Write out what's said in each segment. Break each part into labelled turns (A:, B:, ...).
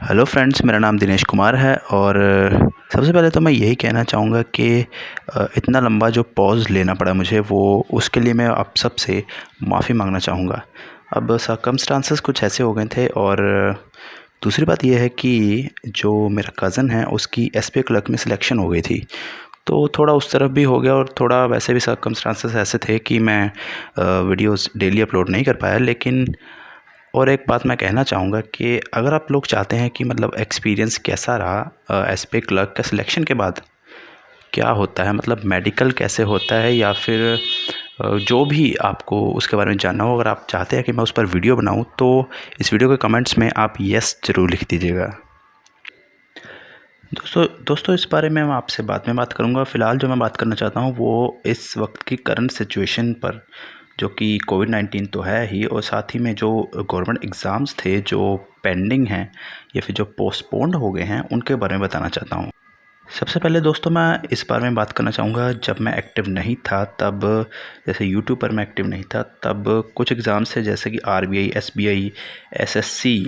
A: Hello friends, मेरा नाम दिनेश कुमार है और सबसे पहले तो मैं यही कहना चाहूँगा कि इतना लंबा जो पॉज़ लेना पड़ा मुझे वो उसके लिए मैं आप सबसे माफ़ी मांगना चाहूँगा। अब सर्कमस्टांसेस कुछ ऐसे हो गए थे और दूसरी बात ये है कि जो मेरा कज़न है उसकी एसपीए क्लर्क में सिलेक्शन हो गई थी, तो थोड़ा उस तरफ भी हो गया और थोड़ा वैसे भी सर्कमस्टांसेस ऐसे थे कि मैं वीडियोज़ डेली अपलोड नहीं कर पाया। लेकिन और एक बात मैं कहना चाहूँगा कि अगर आप लोग चाहते हैं कि मतलब एक्सपीरियंस कैसा रहा एसपीए क्लर्क का सिलेक्शन के बाद, क्या होता है, मतलब मेडिकल कैसे होता है या फिर जो भी आपको उसके बारे में जानना हो, अगर आप चाहते हैं कि मैं उस पर वीडियो बनाऊं तो इस वीडियो के कमेंट्स में आप यस ज़रूर लिख दीजिएगा। दोस्तों इस बारे में मैं आपसे बाद में बात करूंगा। फ़िलहाल जो मैं बात करना चाहता हूं वो इस वक्त की करंट सिचुएशन पर, जो कि कोविड-19 तो है ही, और साथ ही में जो गवर्नमेंट एग्ज़ाम्स थे जो पेंडिंग हैं या फिर जो पोस्टपोन्ड हो गए हैं उनके बारे में बताना चाहता हूँ। सबसे पहले दोस्तों मैं इस बारे में बात करना चाहूँगा, जब मैं एक्टिव नहीं था तब, जैसे यूट्यूब पर मैं एक्टिव नहीं था तब कुछ एग्ज़ाम्स थे जैसे कि आरबीआई, एसबीआई, एसएससी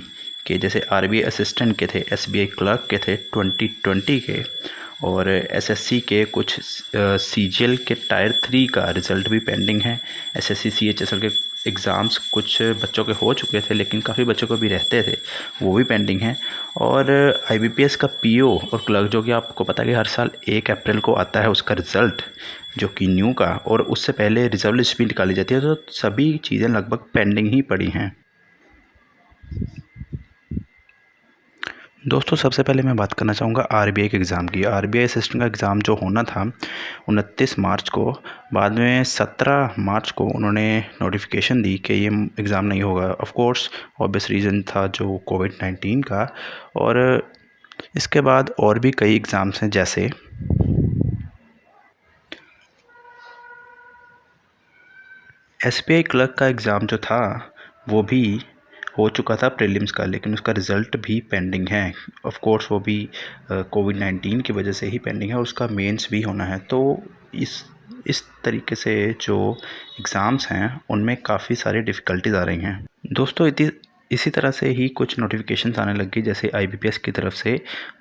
A: के, जैसे आरबीआई असिस्टेंट के थे, एसबीआई क्लर्क के थे 2020 के, और एसएससी के कुछ सीजीएल के टायर 3 का रिज़ल्ट भी पेंडिंग है। एसएससी सीएचएसएल के एग्ज़ाम्स कुछ बच्चों के हो चुके थे लेकिन काफ़ी बच्चों को भी रहते थे, वो भी पेंडिंग हैं। और आईबीपीएस का पीओ और क्लर्क, जो कि आपको पता है कि हर साल 1 अप्रैल को आता है उसका रिज़ल्ट, जो कि न्यू का, और उससे पहले रिज़र्व लिस्ट भी निकाली जाती है, तो सभी चीज़ें लगभग पेंडिंग ही पड़ी हैं। दोस्तों सबसे पहले मैं बात करना चाहूँगा आरबीआई के एग्ज़ाम की। आरबीआई असिस्टेंट का एग्ज़ाम जो होना था 29 मार्च को, बाद में 17 मार्च को उन्होंने नोटिफिकेशन दी कि ये एग्ज़ाम नहीं होगा। ऑफ कोर्स ऑब्वियस रीज़न था जो कोविड-19 का। और इसके बाद और भी कई एग्ज़ाम्स हैं, जैसे एसबीआई क्लर्क का एग्ज़ाम जो था वो भी हो चुका था प्रीलिम्स का, लेकिन उसका रिज़ल्ट भी पेंडिंग है। ऑफ कोर्स वो भी कोविड-19 की वजह से ही पेंडिंग है और उसका मेंस भी होना है। तो इस तरीके से जो एग्ज़ाम्स हैं उनमें काफ़ी सारी डिफ़िकल्टीज़ आ रही हैं। दोस्तों इसी तरह से ही कुछ नोटिफिकेशंस आने लग गई, जैसे आईबीपीएस की तरफ से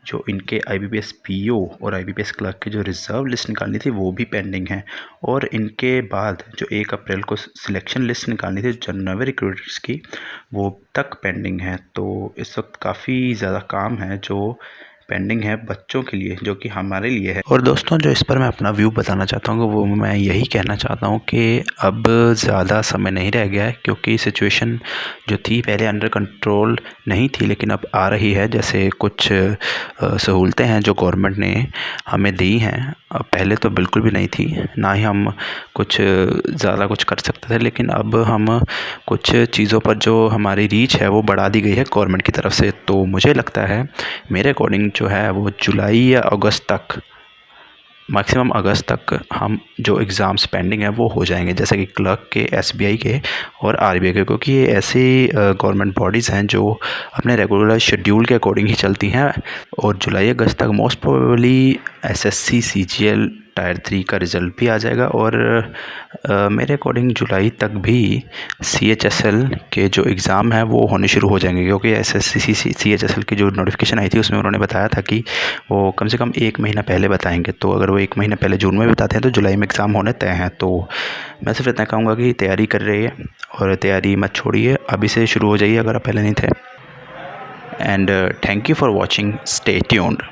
A: जो इनके आईबीपीएस पीओ और आईबीपीएस क्लर्क की जो रिज़र्व लिस्ट निकालनी थी वो भी पेंडिंग है। और इनके बाद जो 1 अप्रैल को सिलेक्शन लिस्ट निकालनी थी जनरल रिक्रूटर्स की, वो तक पेंडिंग है। तो इस वक्त काफ़ी ज़्यादा काम है जो पेंडिंग है बच्चों के लिए, जो कि हमारे लिए है। और दोस्तों जो इस पर मैं अपना व्यू बताना चाहता हूँ वो मैं यही कहना चाहता हूँ कि अब ज़्यादा समय नहीं रह गया है, क्योंकि सिचुएशन जो थी पहले अंडर कंट्रोल नहीं थी लेकिन अब आ रही है। जैसे कुछ सहूलतें हैं जो गवर्नमेंट ने हमें दी हैं, पहले तो बिल्कुल भी नहीं थी, ना ही हम कुछ ज़्यादा कुछ कर सकते थे, लेकिन अब हम कुछ चीज़ों पर जो हमारी रीच है वो बढ़ा दी गई है गवर्नमेंट की तरफ से। तो मुझे लगता है मेरे अकॉर्डिंग जो है वो जुलाई या अगस्त तक, मैक्सिमम अगस्त तक हम जो एग्ज़ाम्स पेंडिंग है वो हो जाएंगे, जैसे कि क्लर्क के, एसबीआई के और आरबीआई के, क्योंकि ये ऐसी गवर्नमेंट बॉडीज़ हैं जो अपने रेगुलर शेड्यूल के अकॉर्डिंग ही चलती हैं। और जुलाई अगस्त तक most probably SSC CGL tyre 3 का रिज़ल्ट भी आ जाएगा, और मेरे अकॉर्डिंग जुलाई तक भी सीएचएसएल के जो एग्ज़ाम है वो होने शुरू हो जाएंगे, क्योंकि एसएससी सीएचएसएल की जो नोटिफिकेशन आई थी उसमें उन्होंने बताया था कि वो कम से कम 1 महीना पहले बताएंगे। तो अगर वो 1 महीना पहले जून में बताते हैं तो जुलाई में एग्ज़ाम होने तय हैं। तो मैं सिर्फ इतना कहूँगा कि तैयारी कर रही है और तैयारी मत छोड़िए, अभी से शुरू हो जाइए अगर आप पहले नहीं थे। And thank you for watching, stay tuned.